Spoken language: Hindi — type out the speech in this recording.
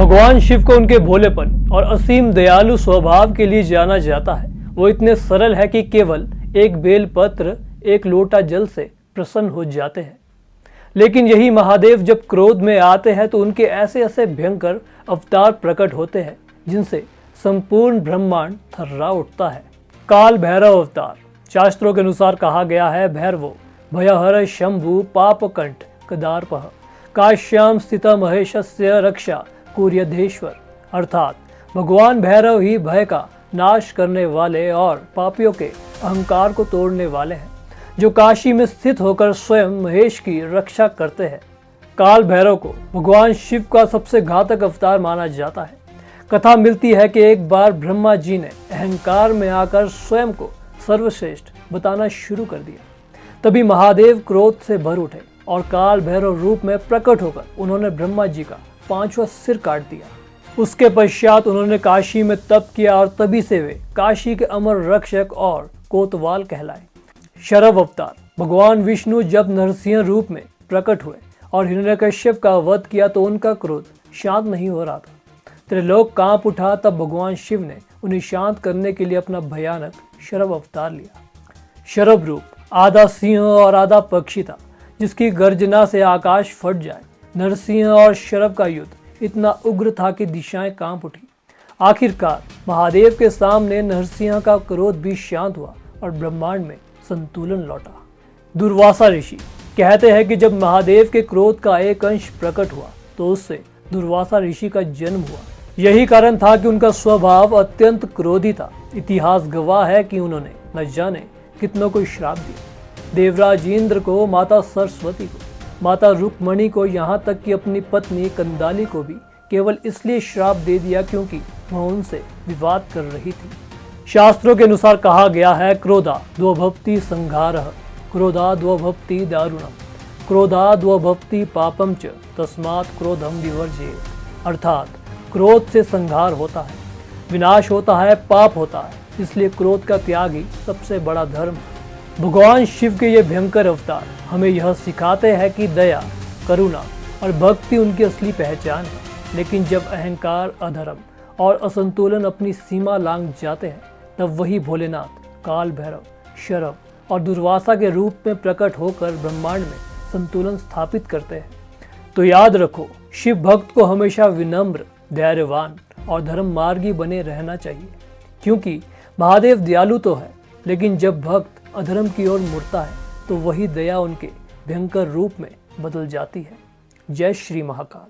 भगवान शिव को उनके भोलेपन और असीम दयालु स्वभाव के लिए जाना जाता है। वो इतने सरल है कि केवल एक बेलपत्र, एक लोटा जल से प्रसन्न हो जाते हैं। लेकिन यही महादेव जब क्रोध में आते हैं तो उनके ऐसे ऐसे भयंकर अवतार प्रकट होते हैं जिनसे संपूर्ण ब्रह्मांड थर्रा उठता है। काल भैरव अवतार शास्त्रों के अनुसार कहा गया है, भैरवो भयहर शंभु पापकंठ कदारपः काश्याम स्थित महेशस्य रक्षा कुर्यधेश्वर। अर्थात भगवान भैरव ही भय का नाश करने वाले और पापियों के अहंकार को तोड़ने वाले हैं, जो काशी में स्थित होकर स्वयं महेश की रक्षा करते हैं। काल भैरव को भगवान शिव का सबसे घातक अवतार माना जाता है। कथा मिलती है कि एक बार ब्रह्मा जी ने अहंकार में आकर स्वयं को सर्वश्रेष्ठ बताना शुरू कर दिया। तभी महादेव क्रोध से भर उठे और काल भैरव रूप में प्रकट होकर उन्होंने ब्रह्मा जी का 5वां सिर काट दिया। उसके पश्चात उन्होंने काशी में तप किया और तभी से वे काशी के अमर रक्षक और कोतवाल कहलाए। शरभ अवतार भगवान विष्णु जब नरसिंह रूप में प्रकट हुए और हिरण्यकश्यप का वध किया तो उनका क्रोध शांत नहीं हो रहा था। त्रिलोक कांप उठा। तब भगवान शिव ने उन्हें शांत करने के लिए अपना भयानक शरभ अवतार लिया। शरभ रूप आधा सिंह और आधा पक्षी था, जिसकी गर्जना से आकाश फट जाए। नरसिंह और शरभ का युद्ध इतना उग्र था कि दिशाएं कांप उठी। आखिरकार महादेव के सामने नरसिंह का क्रोध भी शांत हुआ और ब्रह्मांड में संतुलन लौटा। दुर्वासा ऋषि कहते हैं कि जब महादेव के क्रोध का एक अंश प्रकट हुआ तो उससे दुर्वासा ऋषि का जन्म हुआ। यही कारण था कि उनका स्वभाव अत्यंत क्रोधी था। इतिहास गवाह है कि उन्होंने न जाने कितनों को श्राप दिया। देवराज इंद्र को, माता सरस्वती को, माता रुक्मणी को, यहाँ तक कि अपनी पत्नी कंदाली को भी केवल इसलिए श्राप दे दिया क्योंकि वह उनसे विवाद कर रही थी। शास्त्रों के अनुसार कहा गया है, क्रोधाद्वभवति संघारः क्रोधाद्वभवति दारुणम् क्रोधाद्वभवति पापम च तस्मात् क्रोधम विवर्जयेत्। अर्थात क्रोध से संहार होता है, विनाश होता है, पाप होता है, इसलिए क्रोध का त्याग ही सबसे बड़ा धर्म है। भगवान शिव के ये भयंकर अवतार हमें यह सिखाते हैं कि दया, करुणा और भक्ति उनकी असली पहचान है। लेकिन जब अहंकार, अधर्म और असंतुलन अपनी सीमा लांघ जाते हैं तब वही भोलेनाथ, काल भैरव, शरभ और दुर्वासा के रूप में प्रकट होकर ब्रह्मांड में संतुलन स्थापित करते हैं। तो याद रखो, शिव भक्त को हमेशा विनम्र, धैर्यवान और धर्म मार्गी बने रहना चाहिए, क्योंकि महादेव दयालु तो है, लेकिन जब भक्त अधर्म की ओर मुड़ता है तो वही दया उनके भयंकर रूप में बदल जाती है। जय श्री महाकाल।